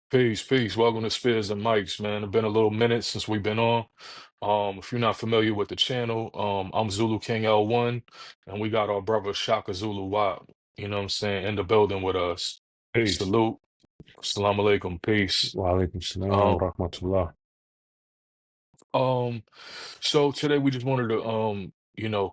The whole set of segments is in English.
Peace, peace. Welcome to Spears and Mics, man. It's been a little minute since we've been on. If you're not familiar with the channel, I'm Zulu King L1, and we got our brother Shaka Zulu Wap, you know what I'm saying, in the building with us. Peace. Salute. Assalamu alaikum. Peace. Wa alaikum salam Um, wa rahmatullah. Um, so today we just wanted to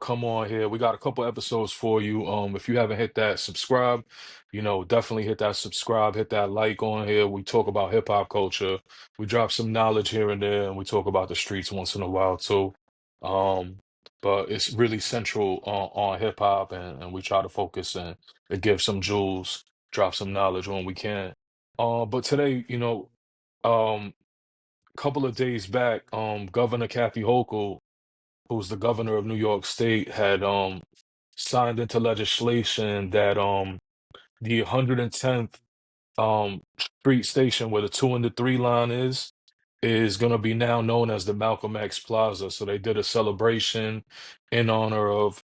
come on here. We got a couple episodes for you. If you haven't hit that subscribe, definitely hit that subscribe, hit that like on here. We talk about hip hop culture. We drop some knowledge here and there, and we talk about the streets once in a while too. Um, but it's really central on hip hop, and we try to focus and give some jewels, drop some knowledge when we can. But today, um couple of days back, Governor Kathy Hochul, who's the governor of New York State, had signed into legislation that the 110th street station where the 2 and the 3 line is gonna be now known as the Malcolm X Plaza. So they did a celebration in honor of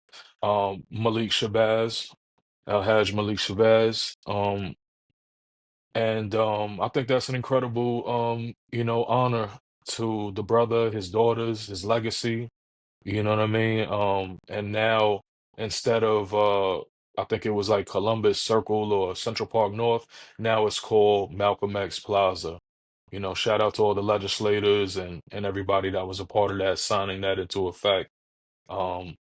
Malik Shabazz, Alhaj Malik Shabazz. And I think that's an incredible honor to the brother, his daughters, his legacy, you know what I mean? And now instead of I think it was like Columbus Circle or Central Park North, now it's called Malcolm X Plaza. Shout out to all the legislators and everybody that was a part of that, signing that into effect.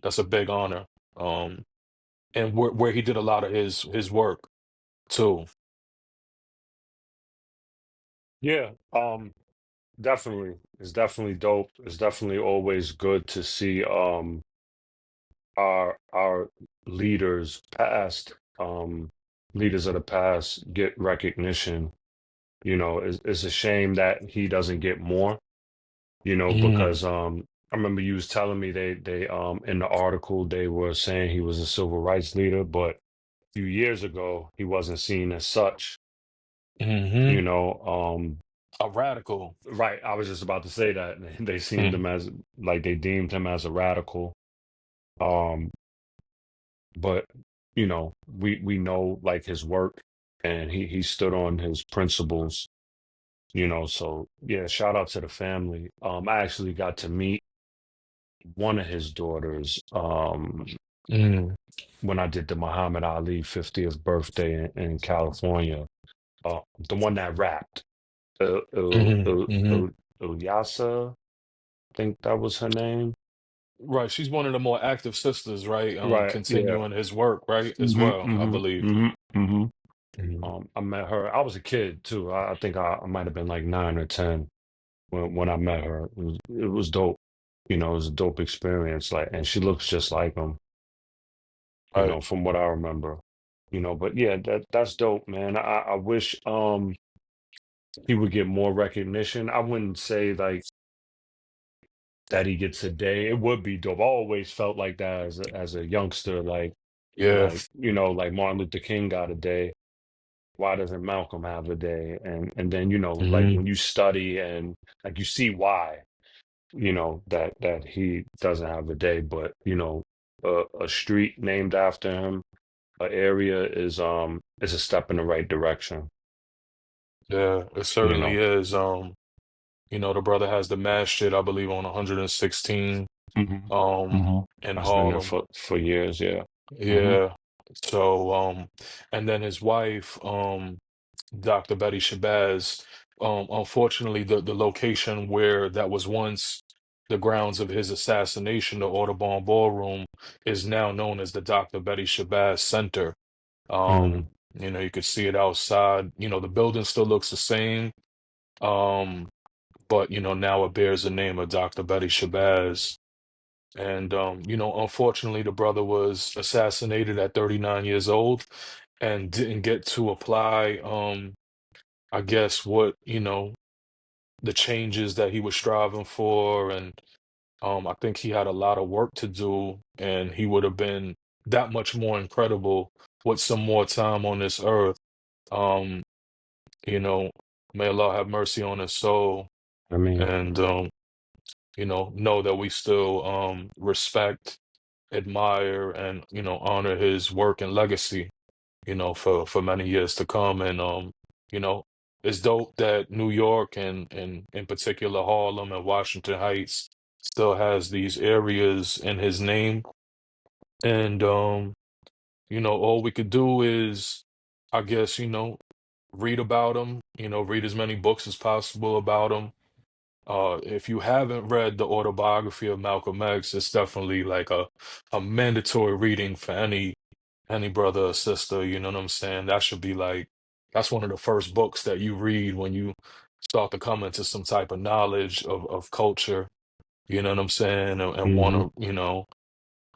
That's a big honor. Um, and where he did a lot of his work too. Yeah, definitely. It's definitely dope. It's definitely always good to see our leaders past, leaders of the past get recognition. It's a shame that he doesn't get more, Mm, because I remember you was telling me they in the article they were saying he was a civil rights leader, but a few years ago he wasn't seen as such, you hmm know. A radical. Right, I was just about to say that they seemed Mm, him as like they deemed him as a radical. Um, but we know like his work, and he stood on his principles, so yeah, shout out to the family. I actually got to meet one of his daughters mm, when I did the Muhammad Ali 50th birthday in California. The one that rapped, uh, uh, hmm uh, hmm uh, Ilyasa, I think that was her name. Right. She's one of the more active sisters, right? Right, yeah. Continuing his work, right? As hmm well, I hmm believe. hmm hmm Mhm. I met her. I was a kid too. I think I might have been like 9 or 10 when I met her. It was dope. It was a dope experience. Like, and she looks just like him. Right. From what I remember. But yeah, that's dope, man. I wish he would get more recognition. I wouldn't say like that he gets a day. It would be dope. I always felt like that as a youngster, Yeah. like Martin Luther King got a day. Why doesn't Malcolm have a day? And then like hmm when you study and like you see why that he doesn't have a day, but a street named after him, an area is a step in the right direction. Yeah, it You certainly know. is. The brother has the masjid, I believe, on 116 hmm um hmm in That's been there Harlem. for years. Yeah. hmm Yeah. So and then his wife, Dr. Betty Shabazz. Unfortunately, the location where that was once the grounds of his assassination, the Audubon Ballroom, is now known as the Dr. Betty Shabazz Center. hmm You could see it outside. The building still looks the same, um, but now it bears the name of Dr. Betty Shabazz. And unfortunately, the brother was assassinated at 39 years old and didn't get to apply. I guess what, the changes that he was striving for. And I think he had a lot of work to do, and he would have been that much more incredible with some more time on this earth. Um, you know, may Allah have mercy on his soul, I mean, and know that we still respect, admire, and honor his work and legacy, for many years to come. And you know, it's dope that New York and in particular Harlem and Washington Heights still has these areas in his name. And all we could do is, I guess, read about him, read as many books as possible about him. If you haven't read the autobiography of Malcolm X, it's definitely like a mandatory reading for any brother or sister, you know what I'm saying? That should be like that's one of the first books that you read when you start to come into some type of knowledge of culture, you know what I'm saying? And want Hmm. to,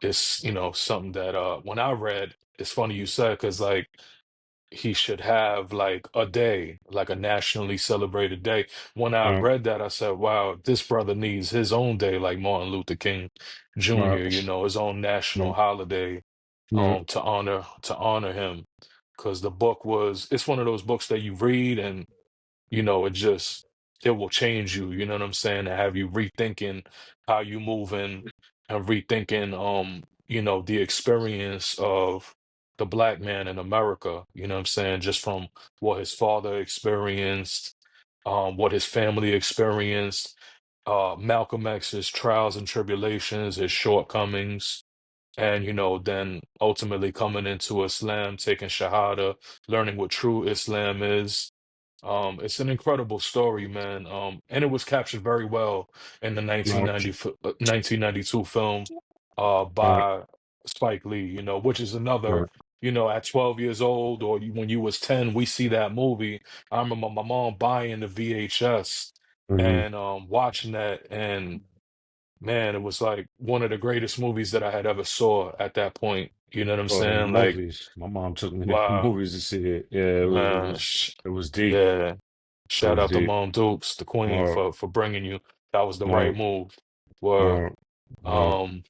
it's, something that when I read, it's funny you said because like he should have like a day, like a nationally celebrated day. When I Right, read that, I said, wow, this brother needs his own day, like Martin Luther King Jr., right, his own national right, holiday right. to honor him. Because the book it's one of those books that you read and it will change you, you know what I'm saying? To have you rethinking how you moving and rethinking the experience of the black man in America, you know what I'm saying? Just from what his father experienced, what his family experienced, Malcolm X's trials and tribulations, his shortcomings, and then ultimately coming into Islam, taking Shahada, learning what true Islam is. It's an incredible story, man. And it was captured very well in the Right, 1992 film right, by Spike Lee, which is another, right. at 12 years old or when you was 10, we see that movie. I remember my mom buying the VHS Hmm. and watching that, and man, it was like one of the greatest movies that I had ever saw at that point. You know what I'm Oh, the saying? Like, movies. My mom took me to the wow, movies to see it. Yeah, man, it was deep. yeah. It Shout was out to deep. Mom Dukes, the queen, Or, for bringing you. That was the right or, move. Word. or, or. Um,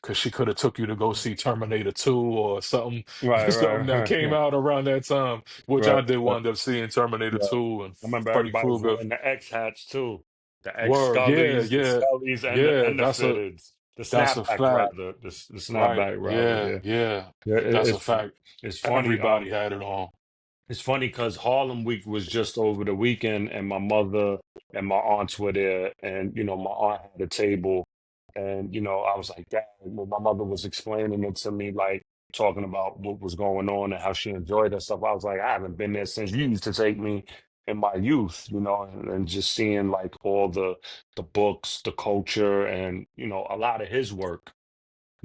because she could have took you to go see Terminator 2 or something, Right, something that right, came right, out around that time, which right, I did right, wind up seeing Terminator right. 2 and I remember Freddy everybody was Krueger. wearing the X hats too. The X Word, yeah, Scullys, the yeah, Scullys, yeah. and the Fitteds. The That's a snapbacks fact. rather. The Right. snapback rather. Yeah, Yeah, yeah. yeah. That's a fact. It's funny. Everybody had it on. It's funny because Harlem Week was just over the weekend, and my mother and my aunts were there, and my aunt had a table, and I was like, "Dad," when my mother was explaining it to me, like talking about what was going on and how she enjoyed that stuff. I was like, "I haven't been there since you used to take me in my youth," and just seeing like all the books, the culture, and a lot of his work,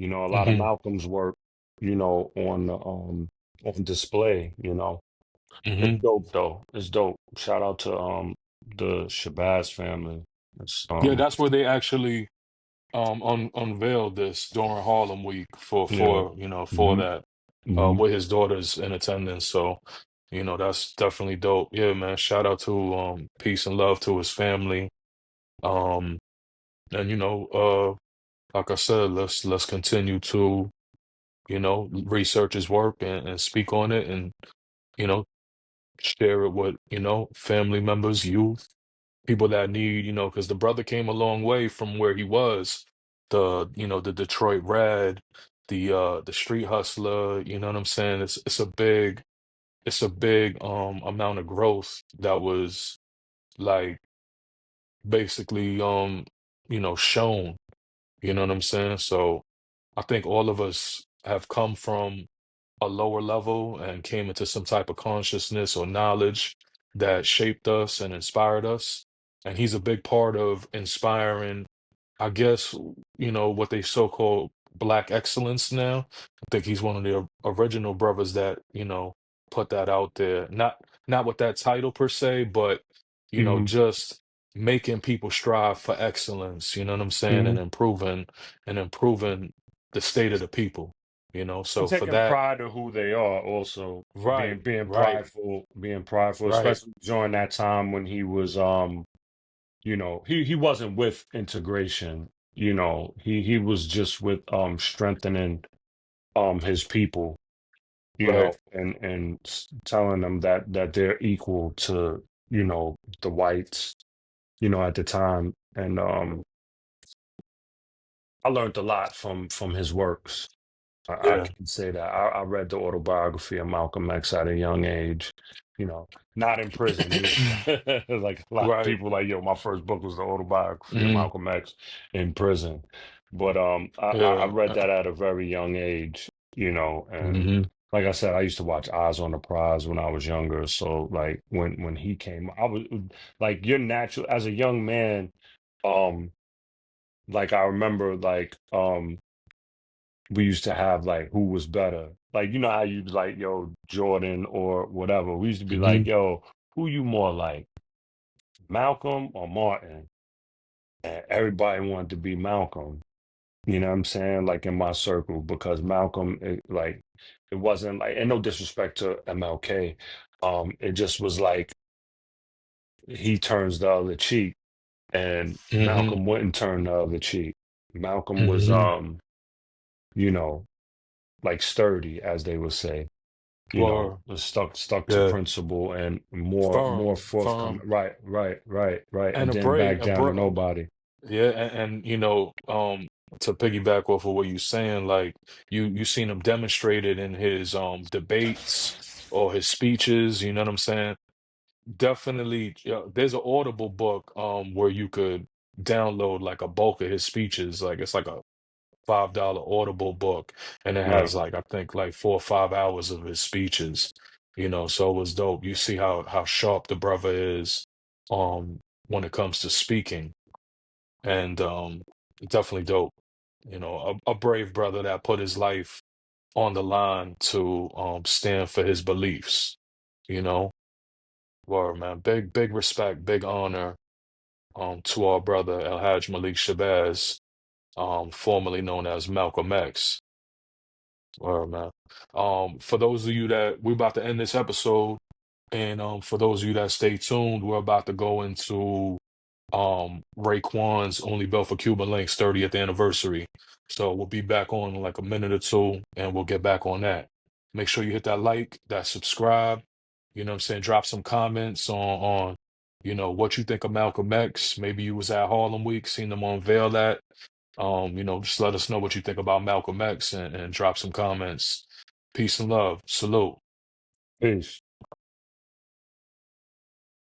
a lot of Hmm. Malcolm's work, on display. It's Hmm. dope though. It's dope. Shout out to the Shabazz family. It's Yeah, that's where they actually unveiled this during Harlem Week for yeah. for Hmm. that Hmm. with his daughters in attendance. So, that's definitely dope. Yeah, man. Shout out to peace and love to his family. Um and like I said, let's continue to, research his work and speak on it and, you know, share it with, family members, youth, people that need, because the brother came a long way from where he was. The Detroit Red, the street hustler, you know what I'm saying? It's a big amount of growth that was like basically shown, you know what I'm saying? So I think all of us have come from a lower level and came into some type of consciousness or knowledge that shaped us and inspired us. And he's a big part of inspiring, I guess, what they so-called Black excellence now. I think he's one of the original brothers that, put that out there. Not with that title per se, but, Hmm. just making people strive for excellence, you know what I'm saying, Hmm. and improving the state of the people, And So for taking that, pride of who they are also being right, being right, prideful, being prideful, right. especially during that time when he was he wasn't with integration. He was just with strengthening his people, Right. and telling them that they're equal to, the whites, at the time. And I learned a lot from his works. I Yeah. can say that. I read the autobiography of Malcolm X at a young age. you know, not in prison. He was like a lot of Right. people like, yo, my first book was the autobiography of Hmm. Malcolm X in prison. But I Yeah. read that at a very young age, you know, and Hmm. like I said, I used to watch Eyes on the Prize when I was younger. So like when he came, I was like you're natural as a young man, um, like I remember we used to have like who was better. Like you know how you like yo Jordan or whatever. We used to be Hmm. like yo, who you more like, Malcolm or Martin? And everybody wanted to be Malcolm. You know what I'm saying? Like in my circle because Malcolm, like it wasn't like, and no disrespect to MLK, it just was like he turns the other cheek, and Hmm. Malcolm wouldn't turn the other cheek. Malcolm was, Hmm. you know, like sturdy, as they would say. You know, Or stuck to yeah, principle and more firm, forthcoming. firm, Right, and and a then brave, back down to nobody. yeah, and to piggyback off of what you're saying, like you seen him demonstrated in his debates or his speeches. You know what I'm saying? Definitely, yeah, there's an Audible book where you could download like a bulk of his speeches. Like it's like a $5 Audible book, and it has Right. like I think like 4 or 5 hours of his speeches. So it was dope. You see how sharp the brother is when it comes to speaking, and definitely dope. A brave brother that put his life on the line to stand for his beliefs. You know, word man, big respect, big honor to our brother El Hajj Malik Shabazz, formerly known as Malcolm X. Word man. For those of you that we're about to end this episode, and for those of you that stay tuned, we're about to go into Raekwon's Only Built for Cuban Links 30th anniversary. So we'll be back on in like a minute or two and we'll get back on that. Make sure you hit that like, that subscribe, you know what I'm saying? Drop some comments on what you think of Malcolm X. Maybe you was at Harlem Week, seen them unveil that. Just let us know what you think about Malcolm X and drop some comments. Peace and love. Salute. Peace.